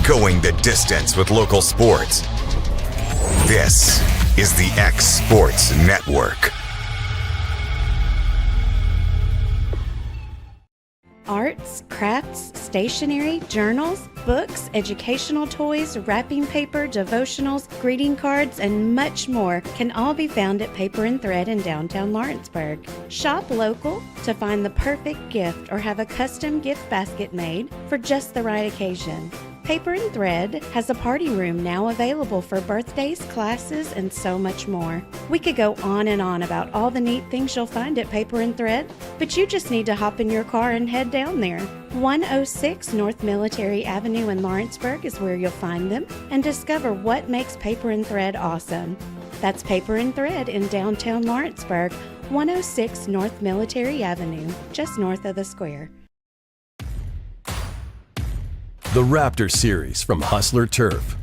Going the distance with local sports. This is the X Sports Network. Arts, crafts, stationery, journals, books, educational toys, wrapping paper, devotionals, greeting cards, and much more can all be found at Paper and Thread in downtown Lawrenceburg. Shop local to find the perfect gift or have a custom gift basket made for just the right occasion. Paper and Thread has a party room now available for birthdays, classes, and so much more. We could go on and on about all the neat things you'll find at Paper and Thread, but you just need to hop in your car and head down there. 106 North Military Avenue in Lawrenceburg is where you'll find them and discover what makes Paper and Thread awesome. That's Paper and Thread in downtown Lawrenceburg, 106 North Military Avenue, just north of the square. The Raptor Series from Hustler Turf.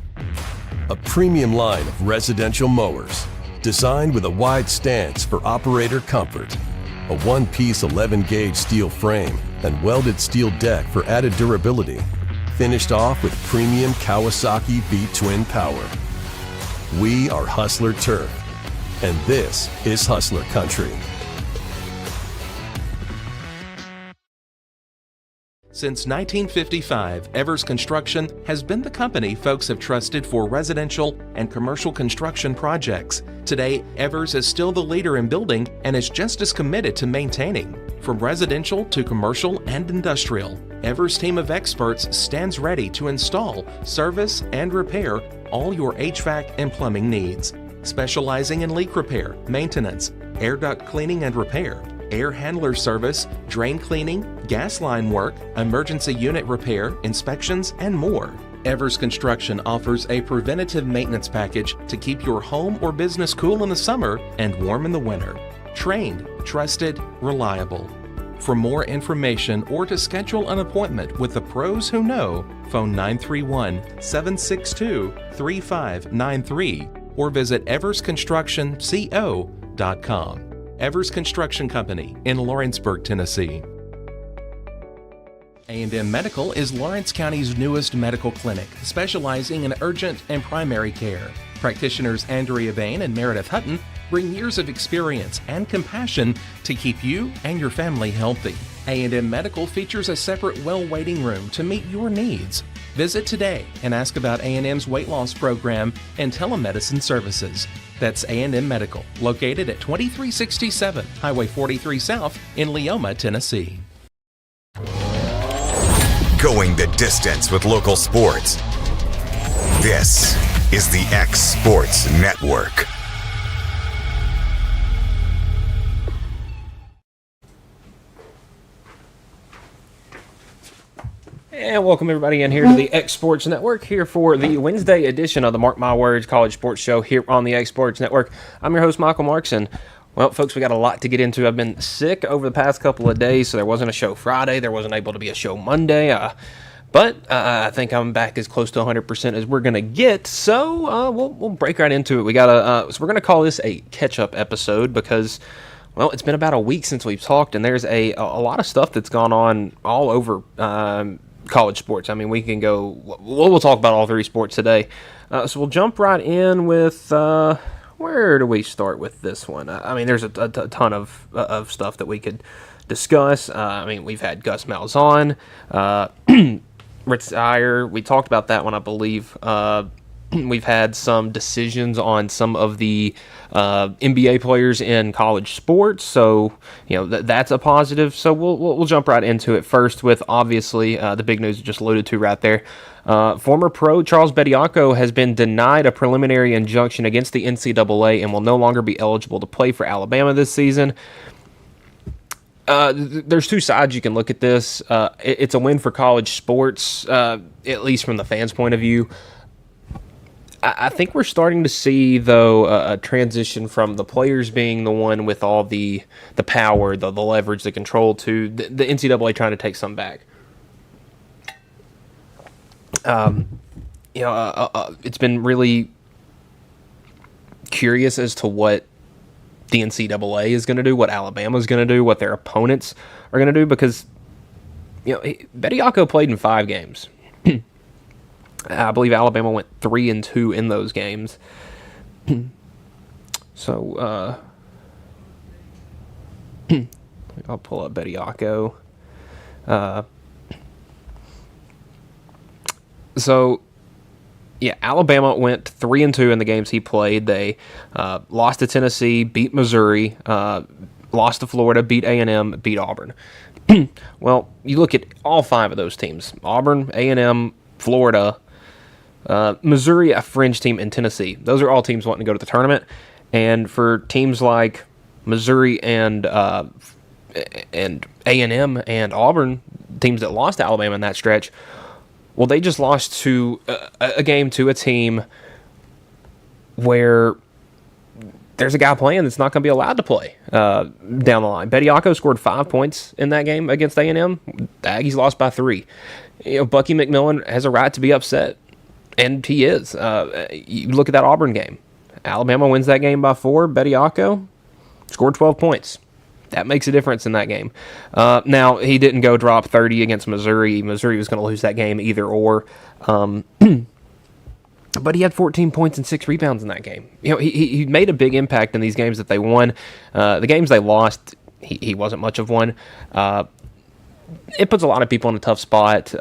A premium line of residential mowers designed with a wide stance for operator comfort. A one-piece 11-gauge steel frame and welded steel deck for added durability. Finished off with premium Kawasaki V-twin power. We are Hustler Turf, and this is Hustler Country. Since 1955, Evers Construction has been the company folks have trusted for residential and commercial construction projects. Today, Evers is still the leader in building and is just as committed to maintaining. From residential to commercial and industrial, Evers' team of experts stands ready to install, service, and repair all your HVAC and plumbing needs. Specializing in leak repair, maintenance, air duct cleaning and repair, air handler service, drain cleaning, gas line work, emergency unit repair, inspections, and more. Evers Construction offers a preventative maintenance package to keep your home or business cool in the summer and warm in the winter. Trained, trusted, reliable. For more information or to schedule an appointment with the pros who know, phone 931-762-3593 or visit eversconstructionco.com. Evers Construction Company in Lawrenceburg, Tennessee. A&M Medical is Lawrence County's newest medical clinic, specializing in urgent and primary care. Practitioners Andrea Bain and Meredith Hutton bring years of experience and compassion to keep you and your family healthy. A&M Medical features a separate well waiting room to meet your needs. Visit today and ask about A&M's weight loss program and telemedicine services. That's A&M Medical, located at 2367 Highway 43 South in Leoma, Tennessee. Going the distance with local sports. This is the X Sports Network. And welcome everybody in here to the X Sports Network, here for the Wednesday edition of the Mark My Words College Sports Show here on the X Sports Network. I'm your host, Michael Markson. Well, folks, we got a lot to get into. I've been sick over the past couple of days, so there wasn't a show Friday. There wasn't able to be a show Monday. But I think I'm back as close to 100% as we're going to get, so we'll break right into it. So we're going to call this a catch-up episode because, well, it's been about a week since we've talked, and there's a lot of stuff that's gone on all over college sports. I mean, we can go, we'll talk about all three sports today. So we'll jump right in with, where do we start with this one? I mean, there's a ton of stuff that we could discuss. I mean, we've had Gus Malzahn retire. We talked about that one, I believe. We've had some decisions on some of the NBA players in college sports, so you know that's a positive. So we'll jump right into it first with obviously the big news just alluded to right there. Former pro Charles Bediako has been denied a preliminary injunction against the NCAA and will no longer be eligible to play for Alabama this season. There's two sides you can look at this. It's a win for college sports, at least from the fans' point of view. I think we're starting to see, though, a transition from the players being the one with all the power, the leverage, the control, to the NCAA trying to take some back. It's been really curious as to what the NCAA is going to do, what Alabama is going to do, what their opponents are going to do, because Bediako played in 5 games. I believe Alabama went 3-2 in those games. So I'll pull up Bediako. So yeah, Alabama went 3-2 in the games he played. They lost to Tennessee, beat Missouri, lost to Florida, beat A&M, beat Auburn. Well, you look at all 5 of those teams: Auburn, A&M, Florida, Missouri, a fringe team, and Tennessee. Those are all teams wanting to go to the tournament. And for teams like Missouri and A&M and Auburn, teams that lost to Alabama in that stretch, well, they just lost to a game to a team where there's a guy playing that's not going to be allowed to play down the line. Bediako scored 5 points in that game against A&M. The Aggies lost by 3. Bucky McMillan has a right to be upset, and he is. You look at that Auburn game. Alabama wins that game by 4. Bediako scored 12 points. That makes a difference in that game. Now, he didn't go drop 30 against Missouri. Missouri was going to lose that game either or. But he had 14 points and 6 rebounds in that game. He made a big impact in these games that they won. The games they lost, he wasn't much of one. It puts a lot of people in a tough spot.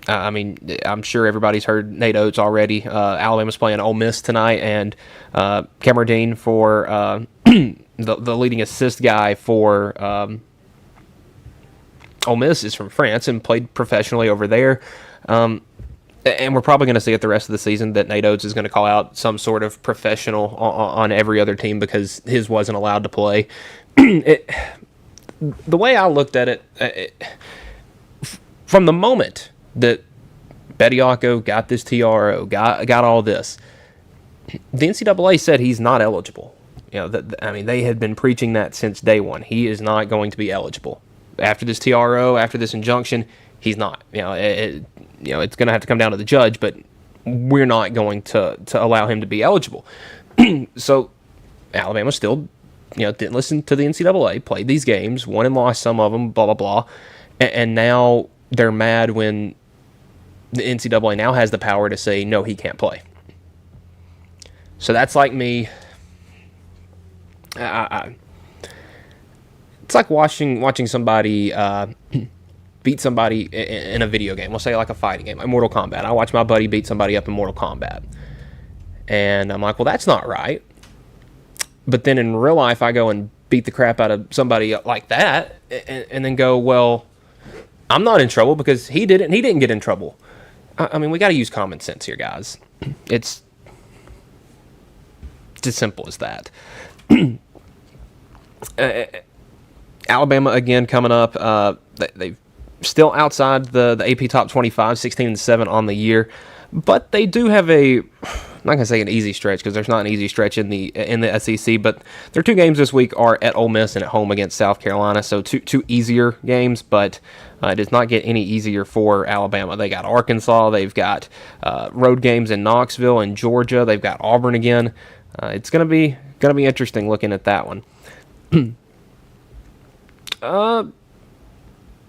I mean, I'm sure everybody's heard Nate Oates already. Alabama's playing Ole Miss tonight, and Cameron Dean for the leading assist guy for Ole Miss is from France and played professionally over there. And we're probably going to see it the rest of the season that Nate Oates is going to call out some sort of professional on every other team because his wasn't allowed to play. The way I looked at it, from the moment that Bediako got this TRO, got all this, the NCAA said he's not eligible. They had been preaching that since day one. He is not going to be eligible. After this TRO, after this injunction, he's not. It's going to have to come down to the judge, but we're not going to allow him to be eligible. So Alabama still, didn't listen to the NCAA, played these games, won and lost some of them, blah, blah, blah. And now they're mad when the NCAA now has the power to say, no, he can't play. So that's like me. It's like watching somebody beat somebody in a video game. We'll say like a fighting game, like Mortal Kombat. I watch my buddy beat somebody up in Mortal Kombat. And I'm like, well, that's not right. But then in real life, I go and beat the crap out of somebody like that and then go, well, I'm not in trouble because he did it and he didn't get in trouble. I mean, we got to use common sense here, guys. It's as simple as that. Alabama, again, coming up. They've still outside the AP Top 25, 16-7 on the year. But they do have I'm not going to say an easy stretch because there's not an easy stretch in the SEC, but their 2 games this week are at Ole Miss and at home against South Carolina, so two easier games, but it does not get any easier for Alabama. They got Arkansas, they've got road games in Knoxville and Georgia, they've got Auburn again. It's going to be interesting looking at that one.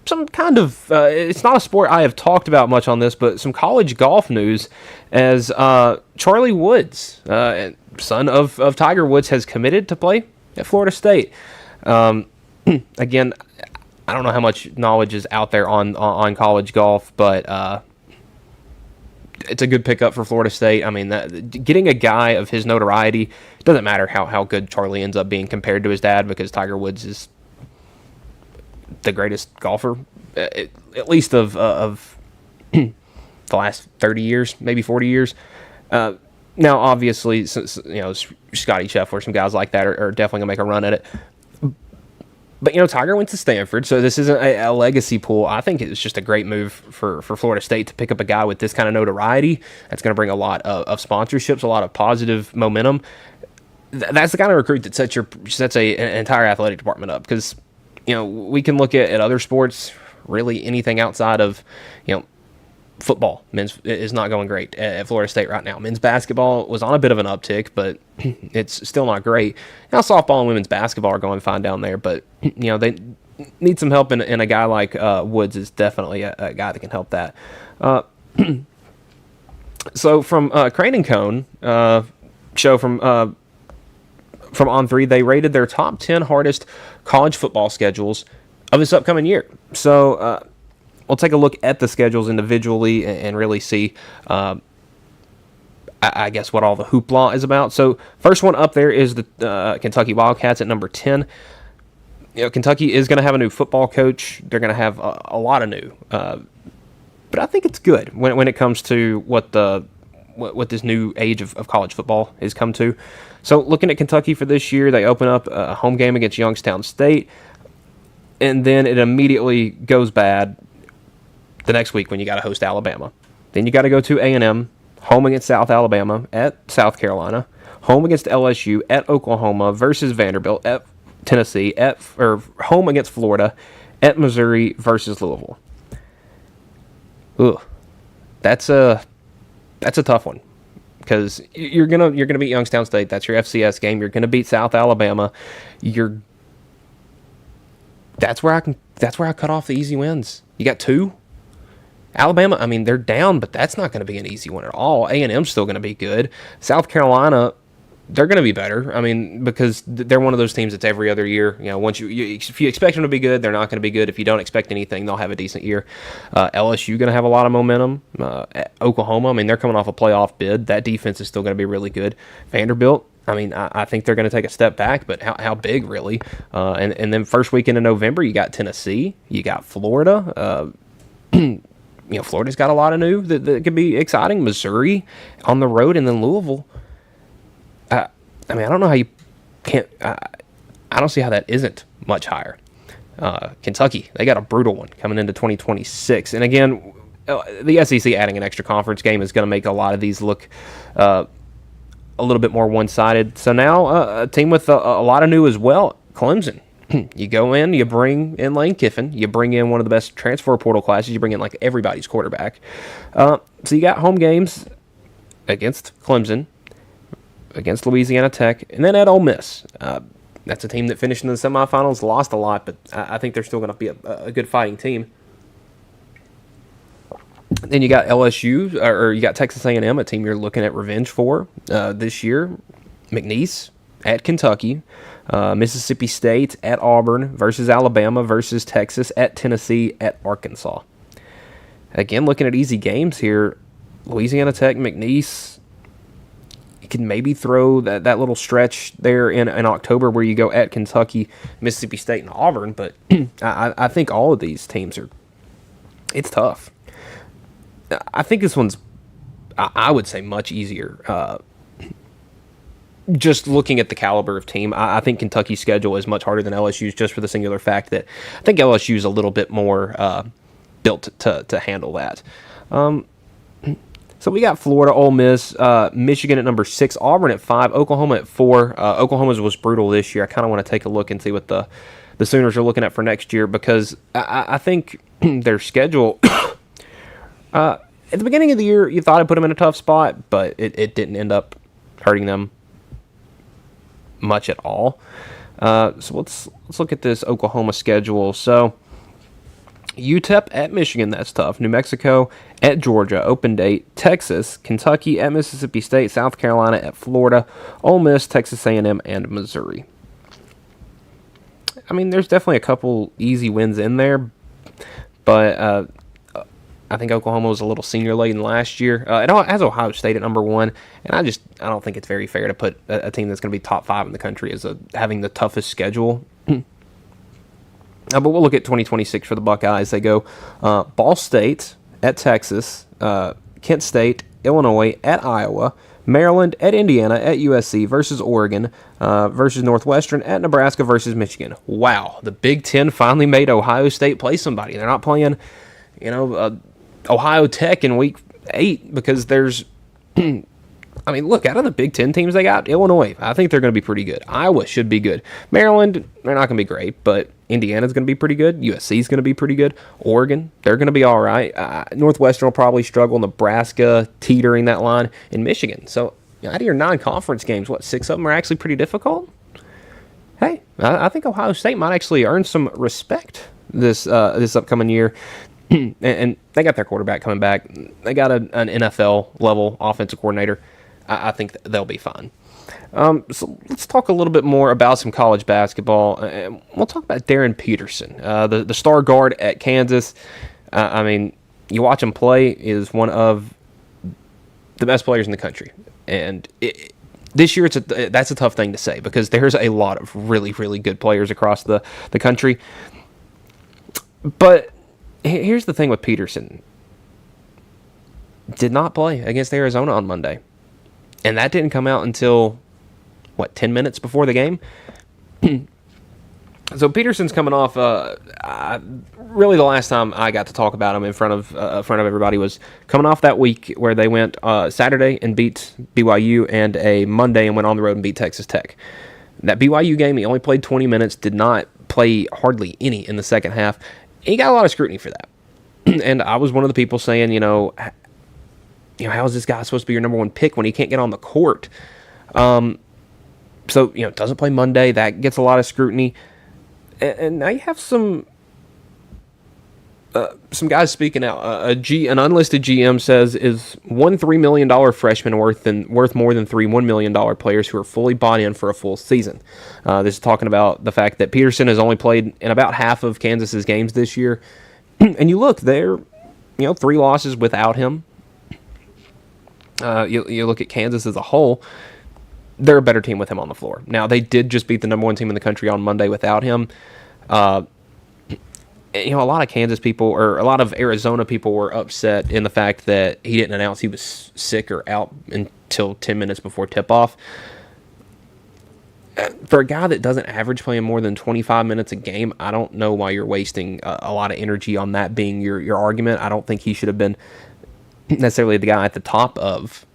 Some kind of it's not a sport I have talked about much on this, but some college golf news as Charlie Woods, son of Tiger Woods, has committed to play at Florida State. Again, I don't know how much knowledge is out there on college golf, but it's a good pickup for Florida State. I mean, getting a guy of his notoriety, it doesn't matter how good Charlie ends up being compared to his dad, because Tiger Woods is the greatest golfer, at least of the last 30 years, maybe 40 years. Now, obviously, Scotty Scheffler, some guys like that are definitely going to make a run at it. But, Tiger went to Stanford, so this isn't a legacy pool. I think it's just a great move for Florida State to pick up a guy with this kind of notoriety. That's going to bring a lot of sponsorships, a lot of positive momentum. That's the kind of recruit that sets an entire athletic department up, because we can look at other sports, really anything outside of, football. Men's is not going great at Florida State right now. Men's basketball was on a bit of an uptick, but it's still not great. Now softball and women's basketball are going fine down there, but, they need some help, and a guy like Woods is definitely a guy that can help that. So from Crane and Cone show from On3, they rated their top 10 hardest college football schedules of this upcoming year. So we'll take a look at the schedules individually and really see, I guess, what all the hoopla is about. So first one up there is the Kentucky Wildcats at number 10. Kentucky is going to have a new football coach. They're going to have a lot of new. But I think it's good when it comes to what this new age of college football has come to. So looking at Kentucky for this year, they open up a home game against Youngstown State, and then it immediately goes bad the next week when you got to host Alabama. Then you got to go to A&M, home against South Alabama, at South Carolina, home against LSU, at Oklahoma, versus Vanderbilt, at Tennessee, home against Florida, at Missouri, versus Louisville. Ugh, that's a tough one, because you're gonna beat Youngstown State. That's your FCS game. You're gonna beat South Alabama. That's where I cut off the easy wins. You got 2. Alabama, I mean, they're down, but that's not going to be an easy one at all. A&M's still going to be good. South Carolina, they're going to be better. I mean, because they're one of those teams that's every other year. Once if you expect them to be good, they're not going to be good. If you don't expect anything, they'll have a decent year. LSU going to have a lot of momentum. Oklahoma, I mean, they're coming off a playoff bid. That defense is still going to be really good. Vanderbilt, I mean, I think they're going to take a step back, but how big, really? And then first weekend in November, you got Tennessee, you got Florida. Florida's got a lot of new that could be exciting. Missouri on the road, and then Louisville. I mean, I don't know how you can't. I don't see how that isn't much higher. Kentucky, they got a brutal one coming into 2026, and again, the SEC adding an extra conference game is going to make a lot of these look a little bit more one-sided. So now a team with a lot of new as well, Clemson. You go in, you bring in Lane Kiffin, you bring in one of the best transfer portal classes, you bring in like everybody's quarterback. So you got home games against Clemson, against Louisiana Tech, and then at Ole Miss. That's a team that finished in the semifinals, lost a lot, but I think they're still going to be a good fighting team. Then you got LSU, or you got Texas A&M, a team you're looking at revenge for this year. McNeese at Kentucky. Mississippi State at Auburn, versus Alabama, versus Texas, at Tennessee, at Arkansas. Again, looking at easy games here, Louisiana Tech, McNeese. You can maybe throw that little stretch there in October where you go at Kentucky, Mississippi State, and Auburn, but I think all of these teams it's tough. I think this one's, I would say, much easier. Just looking at the caliber of team, I think Kentucky's schedule is much harder than LSU's, just for the singular fact that I think LSU's a little bit more built to handle that. So we got Florida, Ole Miss, Michigan at number 6, Auburn at 5, Oklahoma at 4. Oklahoma's was brutal this year. I kind of want to take a look and see what the Sooners are looking at for next year, because I think their schedule at the beginning of the year, you thought it put them in a tough spot, but it didn't end up hurting them much at all. So let's look at this Oklahoma schedule. So UTEP at Michigan, that's tough. New Mexico at Georgia, open date. Texas, Kentucky at Mississippi State, South Carolina at Florida, Ole Miss, Texas A&M, and Missouri. I mean, there's definitely a couple easy wins in there, but I think Oklahoma was a little senior laden last year. It has Ohio State at number 1, and I don't think it's very fair to put a team that's going to be top 5 in the country as having the toughest schedule. But we'll look at 2026 for the Buckeyes. They go Ball State at Texas, Kent State, Illinois at Iowa, Maryland at Indiana, at USC, versus Oregon, versus Northwestern, at Nebraska, versus Michigan. Wow, the Big Ten finally made Ohio State play somebody. They're not playing, Ohio Tech in week 8, because there's, I mean, look, out of the Big Ten teams they got, Illinois, I think they're going to be pretty good. Iowa should be good. Maryland, they're not going to be great, but Indiana's going to be pretty good. USC's going to be pretty good. Oregon, they're going to be all right. Northwestern will probably struggle. Nebraska teetering that line. In Michigan. So out of your 9 conference games, 6 of them are actually pretty difficult? Hey, I think Ohio State might actually earn some respect this upcoming year. and they got their quarterback coming back. They got an NFL level offensive coordinator. I think they'll be fine. So let's talk a little bit more about some college basketball. And we'll talk about Darren Peterson, the star guard at Kansas. I mean, you watch him play, is one of the best players in the country. And this year, that's a tough thing to say because there's a lot of really, really good players across the country. But here's the thing with Peterson. Did not play against Arizona on Monday. And that didn't come out until, 10 minutes before the game? So Peterson's coming off, really the last time I got to talk about him in front of everybody was coming off that week where they went Saturday and beat BYU and a Monday and went on the road and beat Texas Tech. That BYU game, he only played 20 minutes, did not play hardly any in the second half. He got a lot of scrutiny for that. And I was one of the people saying, how is this guy supposed to be your number one pick when he can't get on the court? So, doesn't play Monday. That gets a lot of scrutiny. And now you have some guys speaking out. An unlisted GM says is one $3 million freshman worth more than three $1 million players who are fully bought in for a full season. This is talking about the fact that Peterson has only played in about half of Kansas's games this year. And you look there, 3 losses without him. You look at Kansas as a whole, they're a better team with him on the floor. Now, they did just beat the number one team in the country on Monday without him. A lot of Kansas people or a lot of Arizona people were upset in the fact that he didn't announce he was sick or out until 10 minutes before tip-off. For a guy that doesn't average playing more than 25 minutes a game, I don't know why you're wasting a lot of energy on that being your argument. I don't think he should have been necessarily the guy at the top of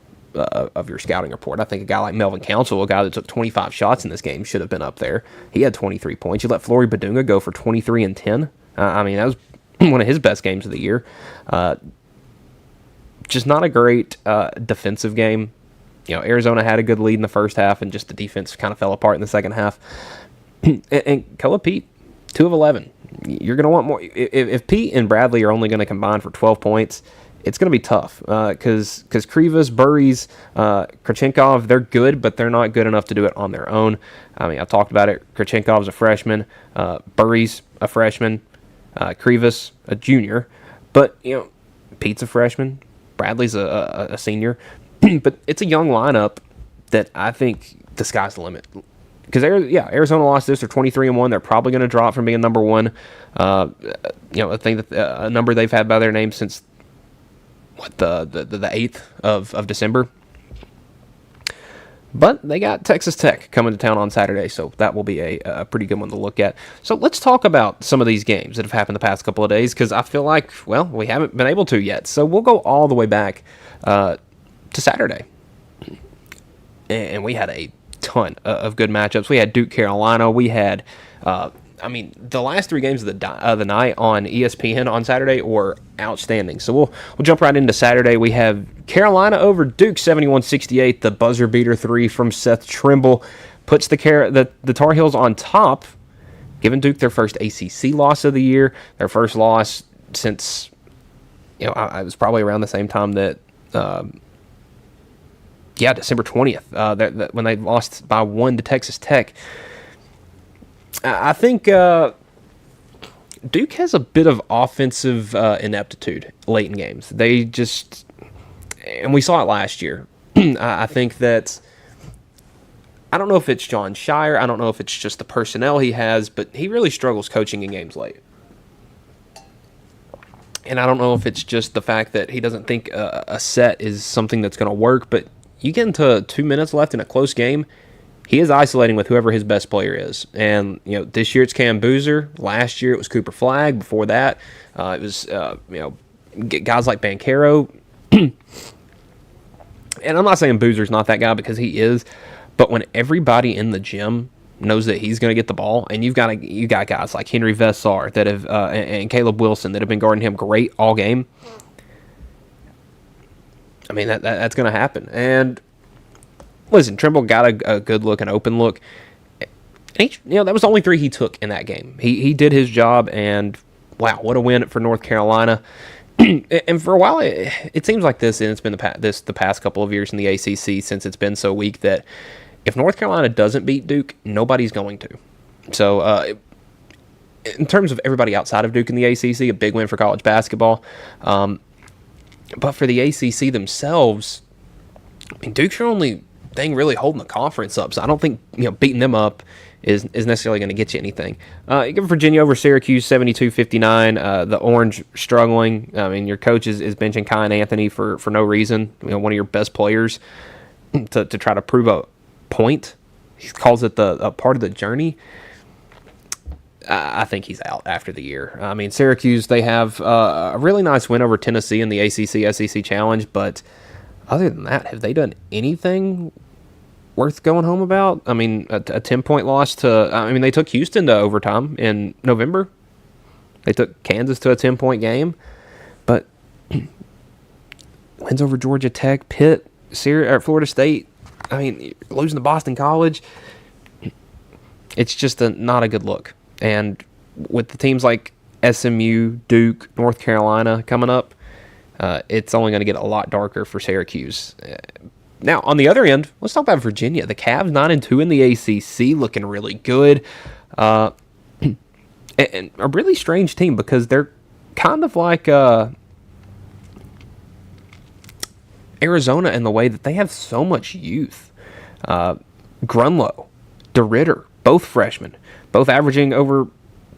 your scouting report. I think a guy like Melvin Council, a guy that took 25 shots in this game, should have been up there. He had 23 points. You let Flory Badunga go for 23 and 10. That was one of his best games of the year. Just not a great defensive game. Arizona had a good lead in the first half, and just the defense kind of fell apart in the second half. and Koa Pete, 2 of 11. You're going to want more. If Pete and Bradley are only going to combine for 12 points, it's going to be tough because Krivas, Burries, Krachenkov, they're good, but they're not good enough to do it on their own. I talked about it. Krachenkov's a freshman, Burries a freshman, Krivas a junior, but Pete's a freshman, Bradley's a senior, but it's a young lineup that I think the sky's the limit. Because Arizona lost this. They're 23-1. They're probably going to drop from being number one. I think that a number they've had by their name since the 8th of December. But they got Texas Tech coming to town on Saturday, so that will be a pretty good one to look at. So let's talk about some of these games that have happened the past couple of days, because I feel like, we haven't been able to yet. So we'll go all the way back to Saturday. And we had a ton of good matchups. We had Duke Carolina. We had, the last 3 games of the night on ESPN on Saturday were outstanding. So we'll jump right into Saturday. We have Carolina over Duke, 71-68. The buzzer beater 3 from Seth Trimble puts the Tar Heels on top, giving Duke their first ACC loss of the year, their first loss since, it was probably around the same time that. December 20th, when they lost by 1 to Texas Tech. I think Duke has a bit of offensive ineptitude late in games. They just, and we saw it last year. I think that, I don't know if it's John Shire, I don't know if it's just the personnel he has, but he really struggles coaching in games late. And I don't know if it's just the fact that he doesn't think a set is something that's going to work, but you get into 2 minutes left in a close game, he is isolating with whoever his best player is. And, this year it's Cam Boozer. Last year it was Cooper Flagg. Before that, it was, guys like Banchero. And I'm not saying Boozer's not that guy, because he is. But when everybody in the gym knows that he's going to get the ball, and you got guys like Henry Vessar that have and Caleb Wilson that have been guarding him great all game, that's going to happen. And listen, Trimble got a good look, an open look. And that was the only 3 he took in that game. He did his job, and wow, what a win for North Carolina. And for a while, it seems like this, and it's been the past couple of years in the ACC since it's been so weak, that if North Carolina doesn't beat Duke, nobody's going to. So in terms of everybody outside of Duke in the ACC, a big win for college basketball. But for the ACC themselves, I mean, Duke's your only thing really holding the conference up. So I don't think beating them up is necessarily going to get you anything. You give Virginia over Syracuse 72-59. The Orange struggling. I mean, your coach is benching Kyan Anthony for no reason. One of your best players to try to prove a point. He calls it a part of the journey. I think he's out after the year. I mean, Syracuse, they have a really nice win over Tennessee in the ACC-SEC Challenge, but other than that, have they done anything worth going home about? I mean, a 10-point loss they took Houston to overtime in November. They took Kansas to a 10-point game, but wins over Georgia Tech, Pitt, Florida State. I mean, losing to Boston College, it's just not a good look. And with the teams like SMU, Duke, North Carolina coming up, it's only going to get a lot darker for Syracuse. Now, on the other end, let's talk about Virginia. The Cavs 9-2 in the ACC, looking really good. And a really strange team because they're kind of like Arizona in the way that they have so much youth. Grunlow, DeRitter, both freshmen, both averaging over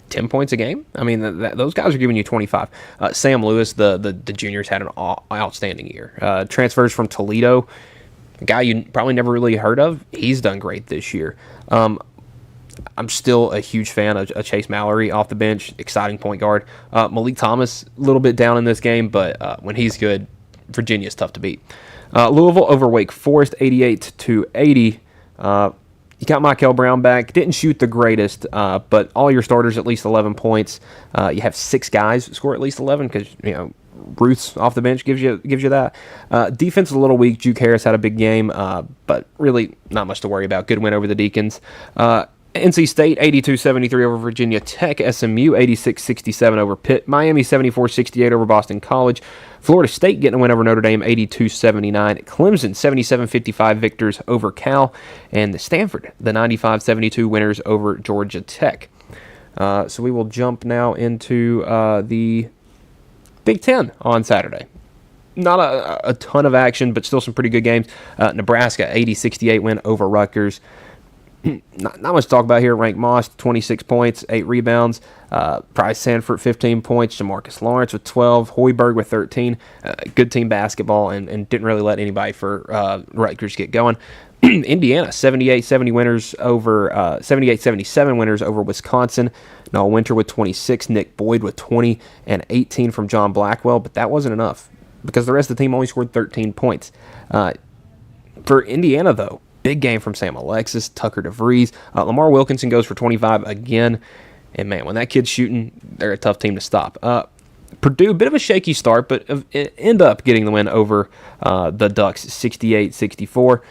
10 points a game. I mean, those guys are giving you 25. Sam Lewis, the juniors, had an outstanding year. Transfers from Toledo, a guy you probably never really heard of. He's done great this year. I'm still a huge fan of Chase Mallory off the bench, exciting point guard. Malik Thomas, a little bit down in this game, but when he's good, Virginia's tough to beat. Louisville over Wake Forest, 88-80. You got Michael Brown back. Didn't shoot the greatest, but all your starters at least 11 points. You have 6 guys score at least 11 because Ruth's off the bench gives you that. Defense is a little weak. Juke Harris had a big game, but really not much to worry about. Good win over the Deacons. NC State 82-73 over Virginia Tech. SMU 86-67 over Pitt. Miami 74-68 over Boston College. Florida State getting a win over Notre Dame 82-79. Clemson 77-55 victors over Cal. And Stanford, the 95-72 winners over Georgia Tech. So we will jump now into the Big Ten on Saturday. Not a ton of action, but still some pretty good games. Nebraska 80-68 win over Rutgers. Not much to talk about here. Rank Moss, 26 points, 8 rebounds. Bryce Sanford, 15 points. Jamarcus Lawrence with 12. Hoiberg with 13. Good team basketball and didn't really let anybody for Rutgers get going. Indiana, 78-70 winners over 78-77 winners over Wisconsin. Noah Winter with 26. Nick Boyd with 20 and 18 from John Blackwell. But that wasn't enough because the rest of the team only scored 13 points. For Indiana, though, big game from Sam Alexis, Tucker DeVries. Lamar Wilkinson goes for 25 again. And, man, when that kid's shooting, they're a tough team to stop. Purdue, a bit of a shaky start, but end up getting the win over the Ducks, 68-64.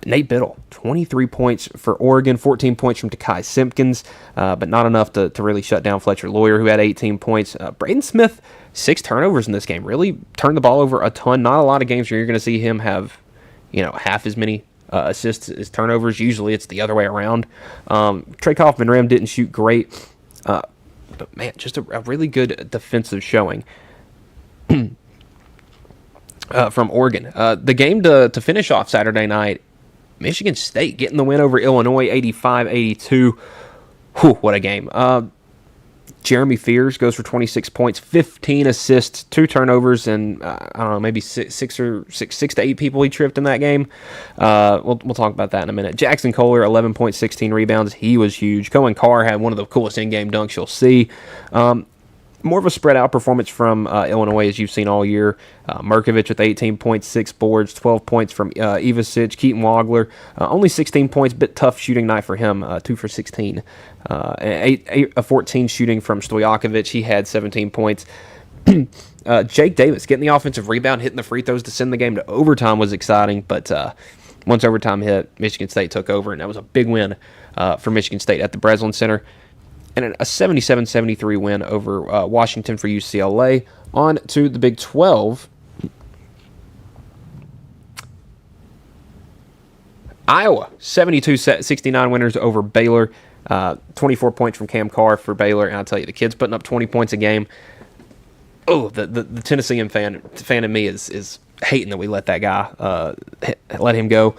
Nate Biddle, 23 points for Oregon, 14 points from Takai Simpkins, but not enough to really shut down Fletcher Lawyer, who had 18 points. Braden Smith, 6 turnovers in this game. Really turned the ball over a ton. Not a lot of games where you're going to see him have half as many assists as turnovers. Usually it's the other way around. Trey Kaufman-Rim didn't shoot great, but man, just a really good defensive showing from Oregon. The game to finish off Saturday night, Michigan State getting the win over Illinois, 85-82. Whew, what a game. Jeremy Fears goes for 26 points, 15 assists, 2 turnovers, and I don't know, maybe six to 8 people he tripped in that game. We'll talk about that in a minute. Jackson Kohler, 11 points, 16 rebounds. He was huge. Cohen Carr had one of the coolest in-game dunks you'll see. More of a spread-out performance from Illinois, as you've seen all year. Merkovich with 18 points, 6 boards, 12 points from Ivasic. Keaton Wagler, only 16 points, bit tough shooting night for him, 2 for 16. 14 shooting from Stojakovic. He had 17 points. Jake Davis getting the offensive rebound, hitting the free throws to send the game to overtime was exciting, but once overtime hit, Michigan State took over, and that was a big win for Michigan State at the Breslin Center. and a 77-73 win over Washington for UCLA. On to the Big 12. Iowa, 72-69 winners over Baylor. 24 points from Cam Carr for Baylor. And I'll tell you, the kid's putting up 20 points a game. Oh, the Tennessean fan in me is hating that we let that guy let him go.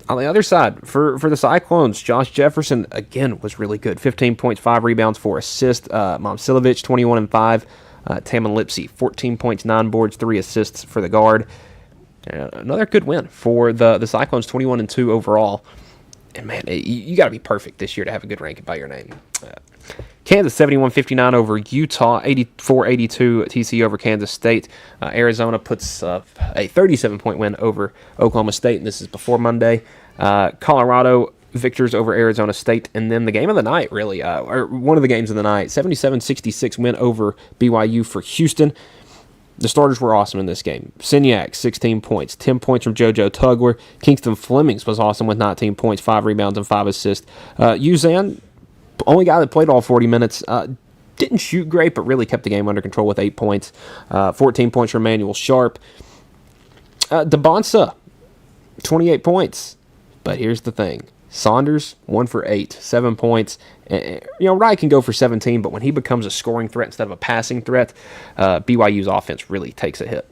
On the other side, for the Cyclones, Josh Jefferson, again, was really good. 15 points, 5 rebounds, 4 assists. Momcilovic, 21 and 5. Tamin Lipsey, 14 points, 9 boards, 3 assists for the guard. Another good win for the Cyclones, 21 and 2 overall. And man, you got to be perfect this year to have a good ranking by your name. Kansas 71-59 over Utah, 84-82 TCU over Kansas State. Arizona puts up a 37-point win over Oklahoma State, and this is before Monday. Colorado victors over Arizona State, and then the game of the night, really, or one of the games of the night, 77-66 win over BYU for Houston. The starters were awesome in this game. Signac, 16 points, 10 points from JoJo Tugler. Kingston Flemings was awesome with 19 points, 5 rebounds, and 5 assists. Uzan, only guy that played all 40 minutes, didn't shoot great, but really kept the game under control with 8 points. 14 points from Emmanuel Sharp. DeBonsa, 28 points. But here's the thing. Saunders, 1 for 8, 7 points. Wright can go for 17, but when he becomes a scoring threat instead of a passing threat, BYU's offense really takes a hit.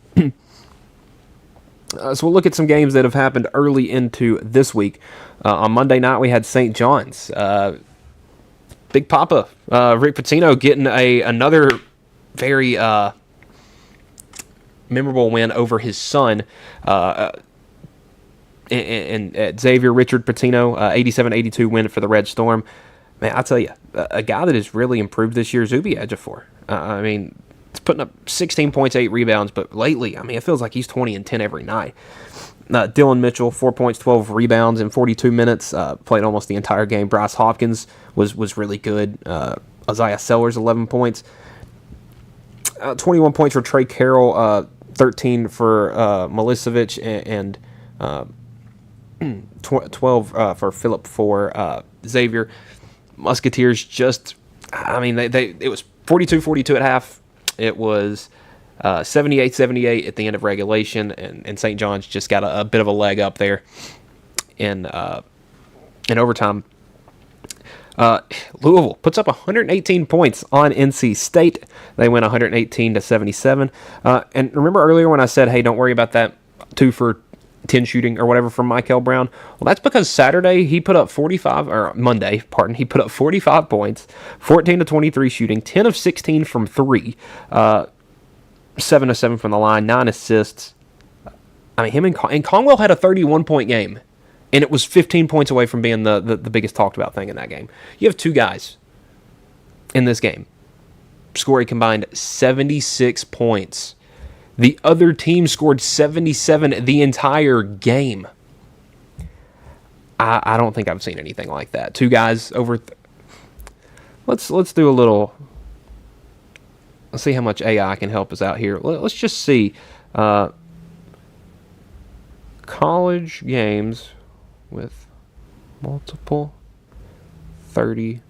So we'll look at some games that have happened early into this week. On Monday night, we had St. John's. Big Papa, Rick Pitino, getting another very memorable win over his son, and Xavier Richard Pitino, 87-82 win for the Red Storm. Man, I'll tell you, a guy that has really improved this year, Zuby Ejiofor. He's putting up 16 points, 8 rebounds, but lately, it feels like he's 20 and 10 every night. Dylan Mitchell, 4 points, 12 rebounds in 42 minutes, played almost the entire game. Bryce Hopkins was really good. Isaiah Sellers, 11 points. 21 points for Trey Carroll, 13 for Milicevic, and 12 for Phillip for Xavier. Musketeers just, it was 42-42 at half. It was 78-78 at the end of regulation, and St. John's just got a bit of a leg up there in overtime. Louisville puts up 118 points on NC State. They win 118-77. And remember earlier when I said, hey, don't worry about that 2 for 10 shooting or whatever from Michael Brown? Well, that's because Saturday he put up 45, or Monday, pardon, he put up 45 points, 14-23 shooting, 10 of 16 from 3, 7 of 7 from the line, 9 assists. Him and Conwell had a 31-point game, and it was 15 points away from being the biggest talked about thing in that game. You have 2 guys in this game score a combined 76 points. The other team scored 77 the entire game. I don't think I've seen anything like that. 2 guys over. Let's do a little. Let's see how much AI can help us out here. Let's just see. College games with multiple 30.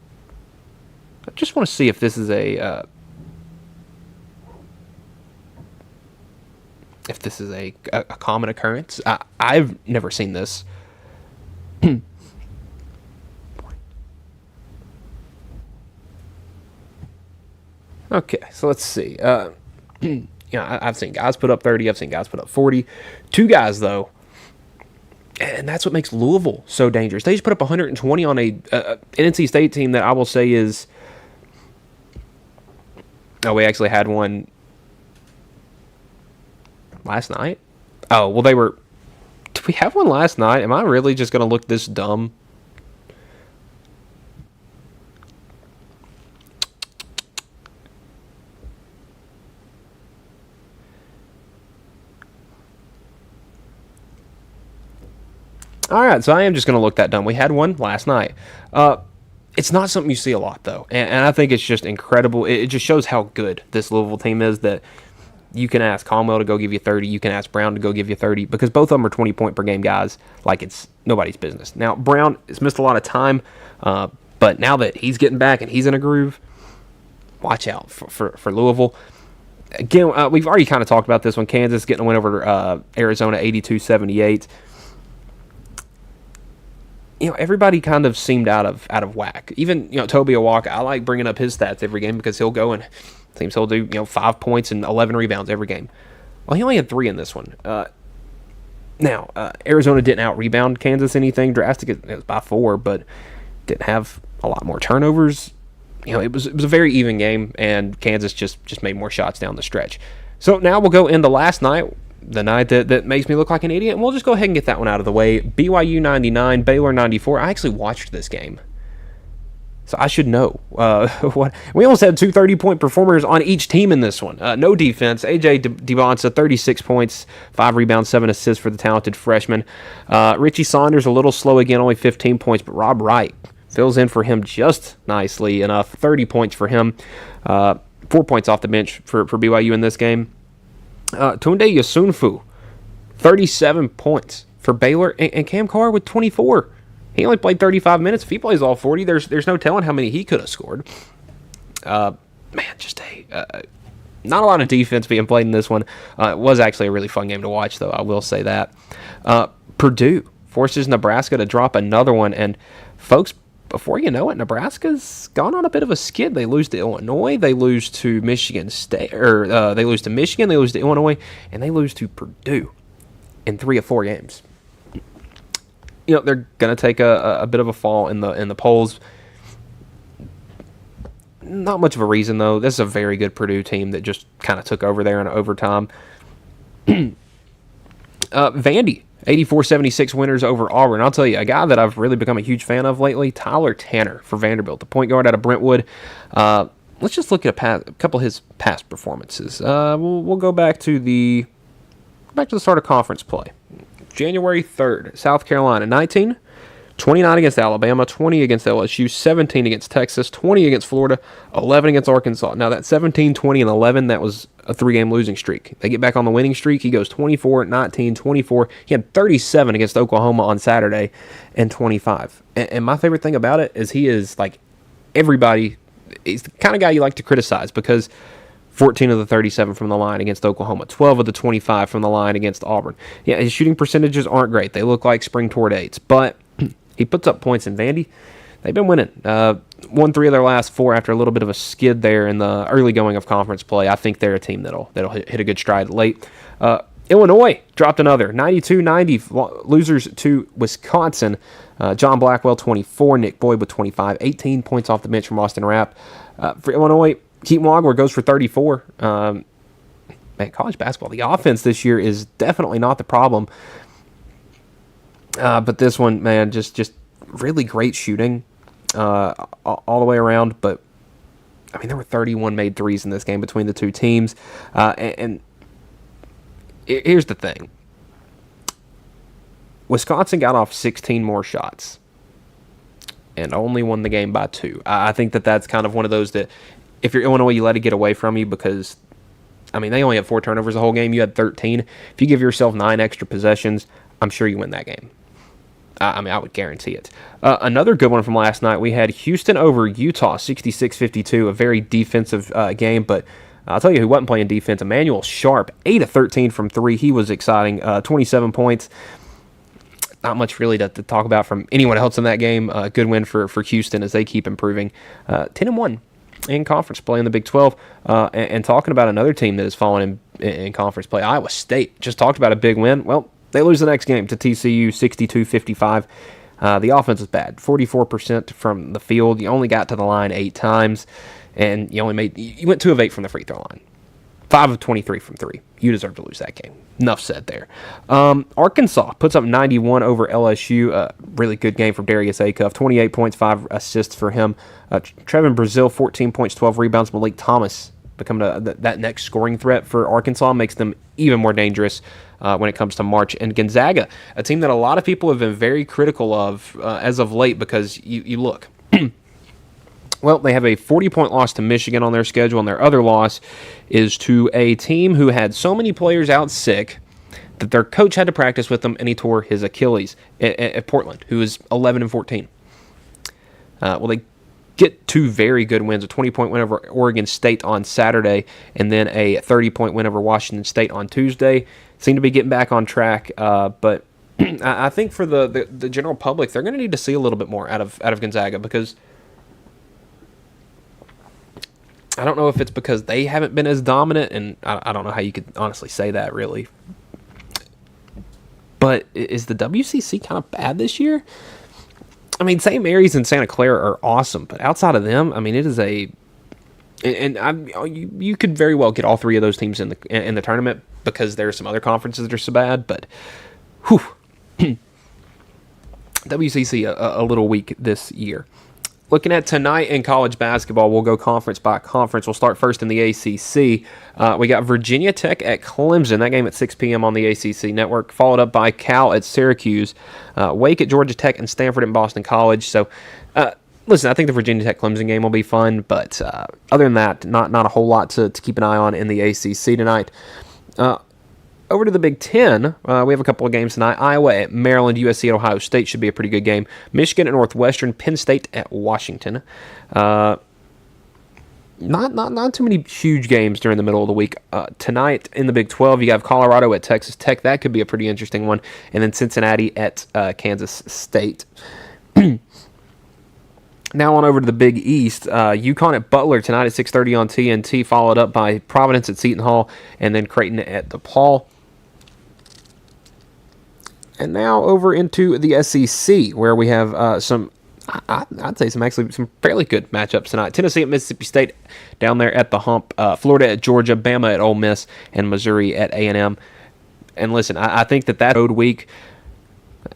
I just want to see if this is a common occurrence. I've never seen this. Okay, so let's see. I've seen guys put up 30. I've seen guys put up 40. 2 guys, though, and that's what makes Louisville so dangerous. They just put up 120 on a NC State team that I will say is... Oh, we actually had one last night? Oh, well, they were... Did we have one last night? Am I really just going to look this dumb? All right, so I am just going to look that dumb. We had one last night. It's not something you see a lot, though, and I think it's just incredible. It just shows how good this Louisville team is, that you can ask Conwell to go give you 30, you can ask Brown to go give you 30, because both of them are 20-point-per-game guys like it's nobody's business. Now, Brown has missed a lot of time, But now that he's getting back and he's in a groove, watch out for Louisville. Again, we've already kind of talked about this one. Kansas getting a win over Arizona 82-78. Everybody kind of seemed out of whack. Even, Toby Awaka, I like bringing up his stats every game because he'll go and seems he'll do, 5 points and 11 rebounds every game. Well, he only had 3 in this one. Now, Arizona didn't out-rebound Kansas anything drastic. It was by 4, but didn't have a lot more turnovers. It was a very even game, and Kansas just made more shots down the stretch. So now we'll go into last night, the night that makes me look like an idiot, and we'll just go ahead and get that one out of the way. BYU 99, Baylor 94. I actually watched this game, so I should know. What we almost had 2 30-point performers on each team in this one. No defense. A.J. DeBonsa, 36 points, 5 rebounds, 7 assists for the talented freshman. Richie Saunders, a little slow again, only 15 points, but Rob Wright fills in for him just nicely enough. 30 points for him. 4 points off the bench for BYU in this game. Tunde Yasunfu, 37 points for Baylor. And Cam Carr with 24. He only played 35 minutes. If he plays all 40, there's no telling how many he could have scored. Not a lot of defense being played in this one. It was actually a really fun game to watch, though. I will say that. Purdue forces Nebraska to drop another one. And, folks, before you know it, Nebraska's gone on a bit of a skid. They lose to Illinois, they lose to Michigan State, they lose to Michigan, they lose to Illinois, and they lose to Purdue in 3 of 4 games. They're gonna take a bit of a fall in the polls. Not much of a reason though. This is a very good Purdue team that just kind of took over there in overtime. Vandy. 84-76 winners over Auburn. I'll tell you, a guy that I've really become a huge fan of lately, Tyler Tanner for Vanderbilt, the point guard out of Brentwood. Let's just look at a couple of his past performances. We'll go back to the start of conference play. January 3rd, South Carolina, 19, 29 against Alabama, 20 against LSU, 17 against Texas, 20 against Florida, 11 against Arkansas. Now that 17, 20, and 11, that was a 3-game losing streak. They get back on the winning streak. He goes 24, 19, 24. He had 37 against Oklahoma on Saturday and 25. And my favorite thing about it is he is like everybody. He's the kind of guy you like to criticize because 14 of the 37 from the line against Oklahoma, 12 of the 25 from the line against Auburn. Yeah, his shooting percentages aren't great. They look like spring toward 8s, but he puts up points in Vandy. They've been winning. Won 3 of their last 4 after a little bit of a skid there in the early going of conference play. I think they're a team that'll hit a good stride late. Illinois dropped another 92-90 losers to Wisconsin. John Blackwell 24, Nick Boyd with 25, 18 points off the bench from Austin Rapp. For Illinois, Keaton Wagler goes for 34. College basketball, the offense this year is definitely not the problem. But this one, man, just really great shooting all the way around. But, I mean, there were 31 made threes in this game between the two teams. And here's the thing. Wisconsin got off 16 more shots and only won the game by 2. I think that's kind of one of those that if you're Illinois, you let it get away from you because, I mean, they only had 4 turnovers the whole game. You had 13. If you give yourself 9 extra possessions, I'm sure you win that game. I would guarantee it. Another good one from last night, we had Houston over Utah, 66-52, a very defensive game, but I'll tell you who wasn't playing defense, Emmanuel Sharp, 8 of 13 from 3. He was exciting, 27 points. Not much really to talk about from anyone else in that game. Good win for Houston as they keep improving. 10-1 in conference play in the Big 12. And talking about another team that has fallen in conference play, Iowa State. Just talked about a big win. Well, they lose the next game to TCU, 62-55. The offense is bad, 44% from the field. You only got to the line 8 times, and you went 2 of 8 from the free throw line. 5 of 23 from 3. You deserve to lose that game. Enough said there. Arkansas puts up 91 over LSU. Really good game from Darius Acuff. 28 points, 5 assists for him. Trevin Brazile, 14 points, 12 rebounds. Malik Thomas becoming that next scoring threat for Arkansas, makes them even more dangerous when it comes to March. And Gonzaga, a team that a lot of people have been very critical of as of late because you look. Well, they have a 40-point loss to Michigan on their schedule, and their other loss is to a team who had so many players out sick that their coach had to practice with them, and he tore his Achilles at Portland, who is 11-14. Well, they get two very good wins, a 20-point win over Oregon State on Saturday, and then a 30-point win over Washington State on Tuesday. Seem to be getting back on track, but I think for the general public, they're going to need to see a little bit more out of Gonzaga, because I don't know if it's because they haven't been as dominant, and I don't know how you could honestly say that, really. But is the WCC kind of bad this year? I mean, St. Mary's and Santa Clara are awesome, but outside of them, I mean, it is you could very well get all three of those teams in the tournament, because there are some other conferences that are so bad. But whew, WCC a little weak this year. Looking at tonight in college basketball, we'll go conference by conference. We'll start first in the ACC. We got Virginia Tech at Clemson. That game at 6 p.m. on the ACC network, followed up by Cal at Syracuse, Wake at Georgia Tech, and Stanford at Boston College. So, listen, I think the Virginia Tech Clemson game will be fun, but other than that, not a whole lot to keep an eye on in the ACC tonight. Over to the Big Ten, we have a couple of games tonight. Iowa at Maryland, USC at Ohio State should be a pretty good game. Michigan at Northwestern, Penn State at Washington. Not too many huge games during the middle of the week. Tonight in the Big 12, you have Colorado at Texas Tech. That could be a pretty interesting one. And then Cincinnati at Kansas State. Now on over to the Big East. UConn at Butler tonight at 6:30 on TNT, followed up by Providence at Seton Hall, and then Creighton at DePaul. And now over into the SEC, where we have I'd say some fairly good matchups tonight. Tennessee at Mississippi State down there at the Hump. Florida at Georgia, Bama at Ole Miss, and Missouri at A&M. And listen, I think that road week.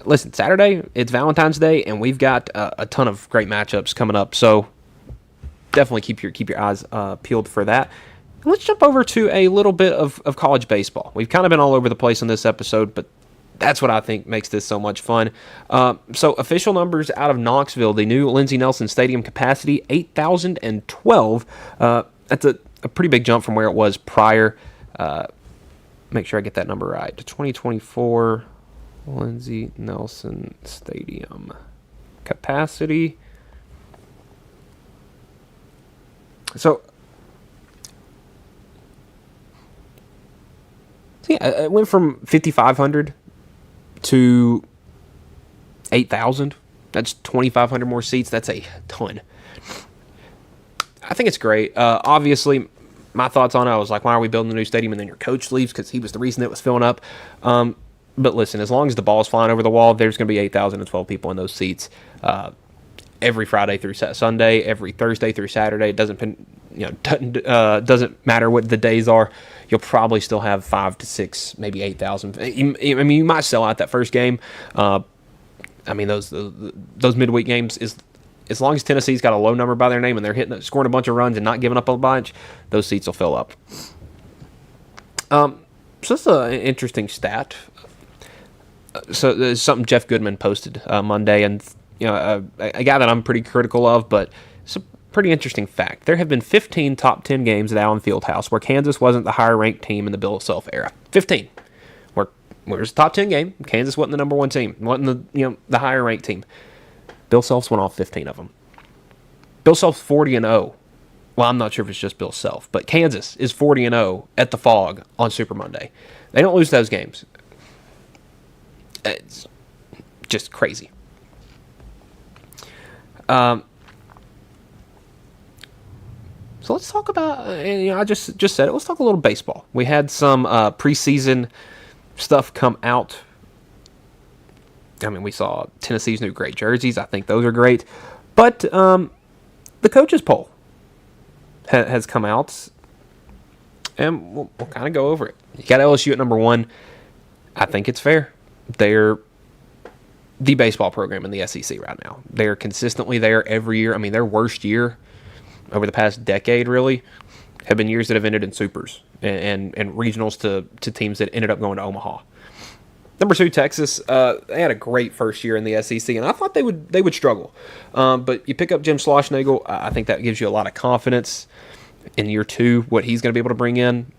Listen, Saturday, it's Valentine's Day, and we've got a ton of great matchups coming up. So definitely keep your eyes peeled for that. And let's jump over to a little bit of college baseball. We've kind of been all over the place in this episode, but that's what I think makes this so much fun. So official numbers out of Knoxville, the new Lindsey Nelson Stadium capacity, 8,012. That's a pretty big jump from where it was prior. Make sure I get that number right. 2024 Lindsey Nelson Stadium capacity. So yeah, it went from 5,500 to 8,000. That's 2,500 more seats. That's a ton. I think it's great. Obviously, my thoughts on it, I was like, why are we building a new stadium? And then your coach leaves because he was the reason it was filling up. But listen, as long as the ball's flying over the wall, there's going to be 8,012 people in those seats every Friday through Sunday, every Thursday through Saturday. It doesn't matter what the days are. You'll probably still have 5 to 6, maybe 8,000. I mean, you might sell out that first game. I mean, those midweek games, is as long as Tennessee's got a low number by their name and they're scoring a bunch of runs and not giving up a bunch, those seats will fill up. So that's an interesting stat. So there's something Jeff Goodman posted Monday, and a guy that I'm pretty critical of, but it's a pretty interesting fact. There have been 15 top 10 games at Allen Fieldhouse where Kansas wasn't the higher ranked team in the Bill Self era. 15. Where it was a top 10 game, Kansas wasn't the number one team, wasn't the higher ranked team. Bill Self's won all 15 of them. Bill Self's 40-0. Well, I'm not sure if it's just Bill Self, but Kansas is 40-0 at the Fog on Super Monday. They don't lose those games. It's just crazy. So let's talk about, I just said it, let's talk a little baseball. We had some preseason stuff come out. I mean, we saw Tennessee's new great jerseys. I think those are great. But the coaches poll has come out, and we'll kind of go over it. You got LSU at number 1. I think it's fair. They're the baseball program in the SEC right now. They're consistently there every year. I mean, their worst year over the past decade, really, have been years that have ended in supers and regionals to teams that ended up going to Omaha. Number 2, Texas. They had a great first year in the SEC, and I thought they would struggle. But you pick up Jim Schlossnagle, I think that gives you a lot of confidence in year 2, what he's going to be able to bring in.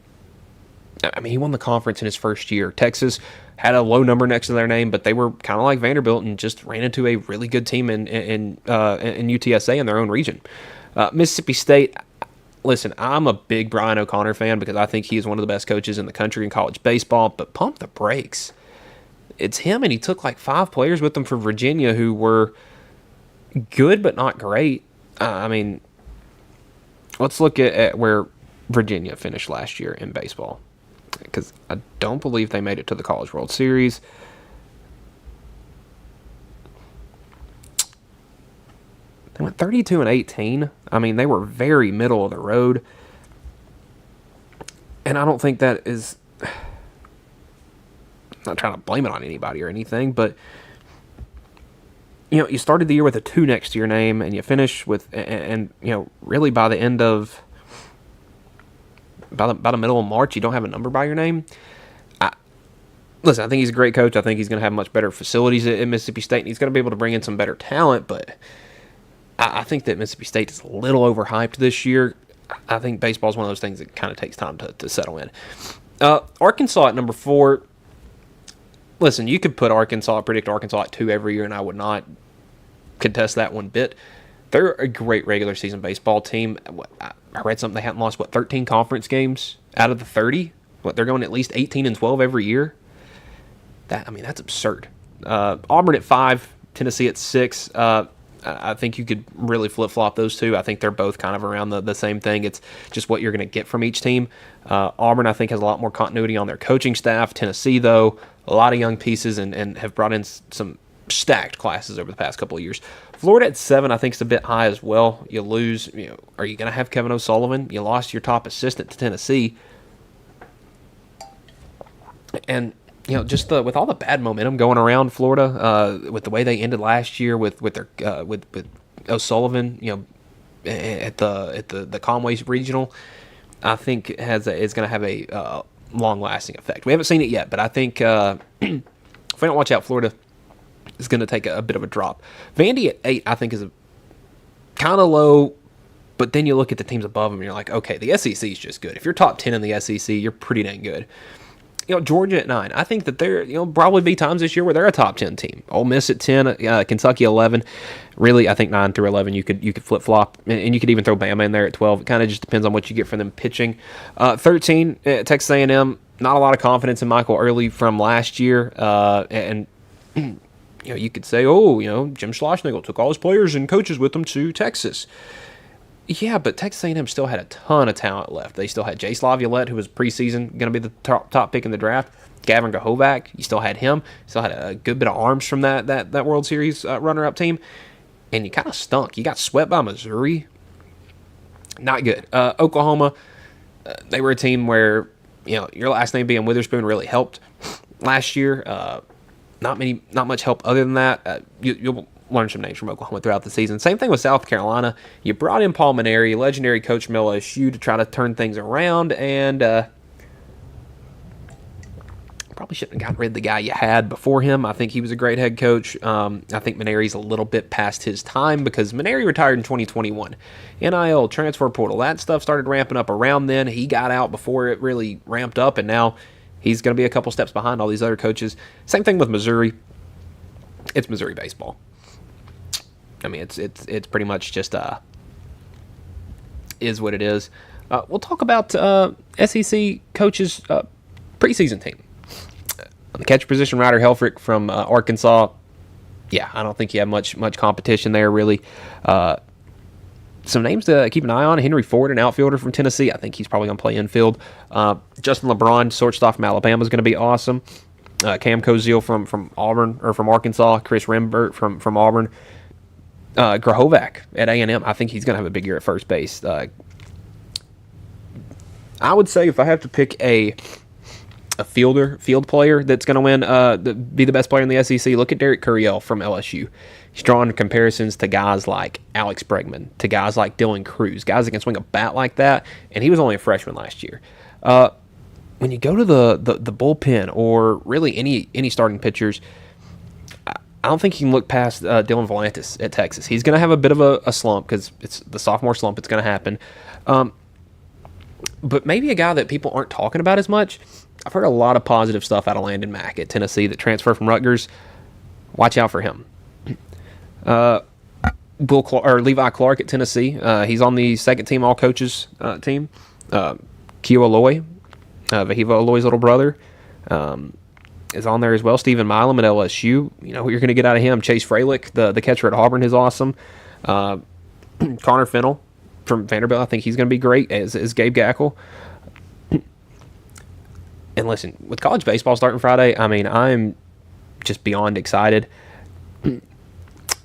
I mean, he won the conference in his first year. Texas had a low number next to their name, but they were kind of like Vanderbilt and just ran into a really good team in UTSA in their own region. Mississippi State, listen, I'm a big Brian O'Connor fan because I think he is one of the best coaches in the country in college baseball, but pump the brakes. It's him, and he took like 5 players with him for Virginia who were good but not great. I mean, let's look at where Virginia finished last year in baseball, because I don't believe they made it to the College World Series. They went 32-18. I mean, they were very middle of the road. And I don't think that is... I'm not trying to blame it on anybody or anything, but you know, you started the year with a 2 next to your name, and you finish with, and you know, really by the end of, by the middle of March, you don't have a number by your name. Listen, I think he's a great coach. I think he's going to have much better facilities at Mississippi State, and he's going to be able to bring in some better talent, but I think that Mississippi State is a little overhyped this year. I think baseball is one of those things that kind of takes time to settle in. Arkansas at number 4. Listen, you could predict Arkansas at 2 every year, and I would not contest that one bit. They're a great regular season baseball team. I read something, they hadn't lost, 13 conference games out of the 30? They're going at least 18-12 every year? That's absurd. Auburn at 5, Tennessee at 6. I think you could really flip-flop those two. I think they're both kind of around the same thing. It's just what you're going to get from each team. Auburn, I think, has a lot more continuity on their coaching staff. Tennessee, though, a lot of young pieces and have brought in some stacked classes over the past couple of years. Florida at 7, I think, is a bit high as well. You lose, are you going to have Kevin O'Sullivan? You lost your top assistant to Tennessee. And just with all the bad momentum going around Florida, with the way they ended last year with O'Sullivan, at the Conway Regional, I think is going to have a long-lasting effect. We haven't seen it yet, but I think if we don't watch out, Florida is going to take a bit of a drop. Vandy at 8, I think, is kind of low, but then you look at the teams above them, and you're like, okay, the SEC is just good. If you're top 10 in the SEC, you're pretty dang good. Georgia at 9. I think that there, probably be times this year where they're a top 10 team. Ole Miss at 10, Kentucky 11. Really, I think 9 through 11 you could flip flop, and you could even throw Bama in there at 12. It kind of just depends on what you get from them pitching. 13, Texas A&M. Not a lot of confidence in Michael Early from last year, and you could say, Jim Schlossnagle took all his players and coaches with him to Texas. Yeah, but Texas A&M still had a ton of talent left. They still had Jace Laviolette, who was preseason going to be the top pick in the draft. Gavin Gahovac, you still had him. Still had a good bit of arms from that World Series runner-up team. And you kind of stunk. You got swept by Missouri. Not good. Oklahoma, they were a team where, your last name being Witherspoon really helped last year. Not much help other than that. You'll learn some names from Oklahoma throughout the season. Same thing with South Carolina. You brought in Paul Mainieri, legendary coach from LSU, to try to turn things around, and probably shouldn't have gotten rid of the guy you had before him. I think he was a great head coach. I think Mainieri's a little bit past his time because Mainieri retired in 2021. NIL, transfer portal, that stuff started ramping up around then. He got out before it really ramped up, and now he's going to be a couple steps behind all these other coaches. Same thing with Missouri. It's Missouri baseball. It's pretty much just is what it is. We'll talk about SEC coaches' preseason team. On the catcher position, Ryder Helfrich from Arkansas. Yeah, I don't think you have much competition there, really. Some names to keep an eye on. Henry Ford, an outfielder from Tennessee. I think he's probably going to play infield. Justin LeBron, shortstop from Alabama, is going to be awesome. Cam Koziel from Auburn, or from Arkansas. Chris Rembert from Auburn. Grahovac at A&M, I think he's going to have a big year at first base. I would say if I have to pick a field player that's going to win, be the best player in the SEC, look at Derek Curiel from LSU. He's drawing comparisons to guys like Alex Bregman, to guys like Dylan Cruz, guys that can swing a bat like that, and he was only a freshman last year. When you go to the bullpen, or really any starting pitchers, I don't think you can look past Dylan Volantis at Texas. He's going to have a bit of a slump because it's the sophomore slump. It's going to happen. But maybe a guy that people aren't talking about as much. I've heard a lot of positive stuff out of Landon Mack at Tennessee that transferred from Rutgers. Watch out for him. Levi Clark at Tennessee. He's on the second team all coaches team. Keo Aloy, Vahiva Aloy's little brother, is on there as well. Stephen Milam at LSU. You know what you're going to get out of him. Chase Freilich, the catcher at Auburn, is awesome. Connor Fennell from Vanderbilt. I think he's going to be great, as Gabe Gackle. And listen, with college baseball starting Friday, I mean, I'm just beyond excited.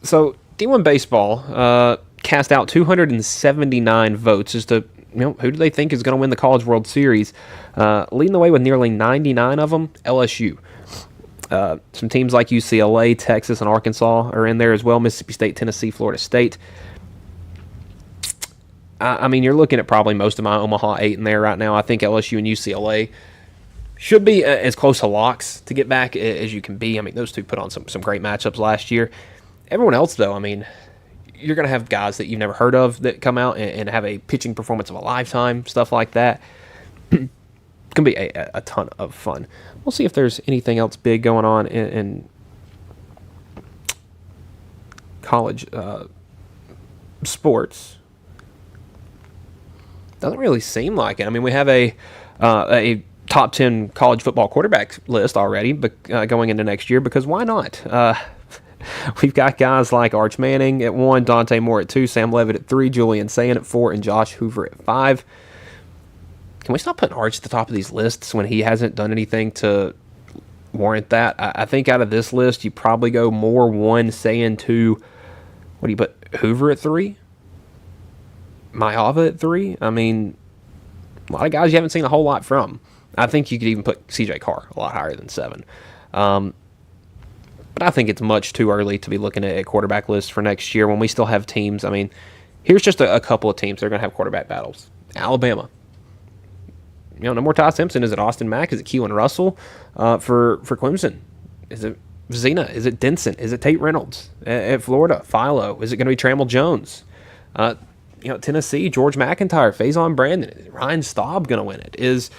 So D1 baseball cast out 279 votes as to who do they think is going to win the College World Series. Leading the way with nearly 99 of them, LSU. Some teams like UCLA, Texas, and Arkansas are in there as well. Mississippi State, Tennessee, Florida State. I mean, you're looking at probably most of my Omaha 8 in there right now. I think LSU and UCLA should be as close to locks to get back as you can be. I mean, those two put on some great matchups last year. Everyone else, though, I mean, you're going to have guys that you've never heard of that come out and have a pitching performance of a lifetime, stuff like that. It's going to be a ton of fun. We'll see if there's anything else big going on in college sports. Doesn't really seem like it. I mean, we have a top 10 college football quarterback list already going into next year, because why not? We've got guys like Arch Manning at 1, Dante Moore at 2, Sam Levitt at 3, Julian Sand at 4, and Josh Hoover at 5. Can we stop putting Arch at the top of these lists when he hasn't done anything to warrant that? I think out of this list, you probably go Moore 1, Sand 2. What do you put? Hoover at 3? Mayava at 3? I mean, a lot of guys you haven't seen a whole lot from. I think you could even put CJ Carr a lot higher than 7. But I think it's much too early to be looking at a quarterback list for next year when we still have teams. I mean, here's just a couple of teams that are going to have quarterback battles. Alabama. No more Ty Simpson. Is it Austin Mack? Is it Keelan Russell for Clemson? Is it Zena? Is it Denson? Is it Tate Reynolds at Florida? Philo? Is it going to be Trammell Jones? Tennessee, George McIntyre, Faison Brandon. Is Ryan Staub going to win it? Is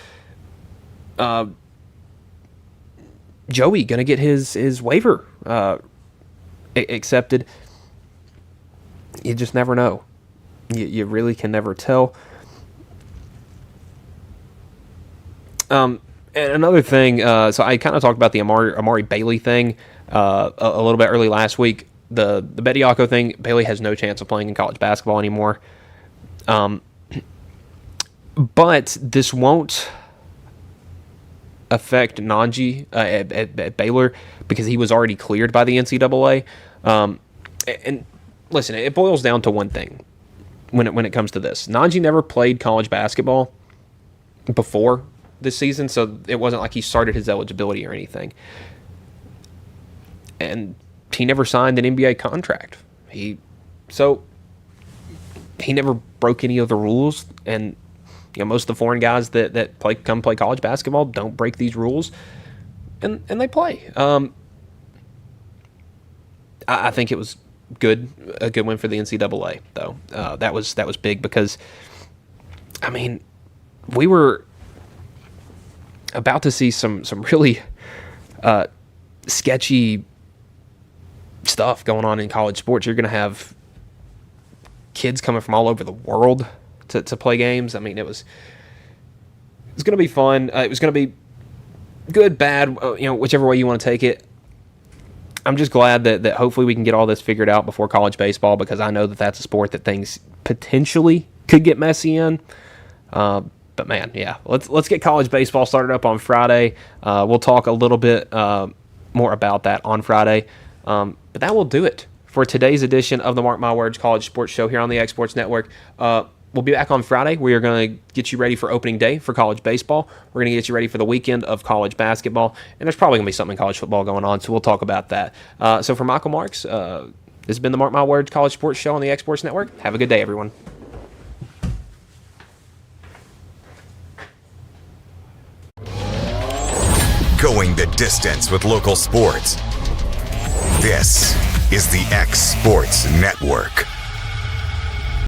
Joey going to get his waiver accepted? You just never know. You really can never tell. And another thing, so I kind of talked about the Amari Bailey thing a little bit early last week. The Bediako thing, Bailey has no chance of playing in college basketball anymore. But this won't affect Nanji at Baylor because he was already cleared by the NCAA. And listen, it boils down to one thing when it comes to this. Nanji never played college basketball before this season, so it wasn't like he started his eligibility or anything. And he never signed an NBA contract. He never broke any of the rules, and most of the foreign guys that come play college basketball don't break these rules, and they play. I think it was a good win for the NCAA though. That was big because, I mean, we were about to see some really sketchy stuff going on in college sports. You're going to have kids coming from all over the world to play games. I mean, it's going to be fun. It was going to be good, bad, whichever way you want to take it. I'm just glad that hopefully we can get all this figured out before college baseball, because I know that that's a sport that things potentially could get messy in. But man, yeah, let's get college baseball started up on Friday. We'll talk a little bit more about that on Friday. But that will do it for today's edition of the Mark My Words College Sports Show here on the X Sports Network. We'll be back on Friday. We are going to get you ready for opening day for college baseball. We're going to get you ready for the weekend of college basketball. And there's probably going to be something in college football going on, so we'll talk about that. So for Michael Marks, this has been the Mark My Words College Sports Show on the X Sports Network. Have a good day, everyone. Going the distance with local sports. This is the X Sports Network.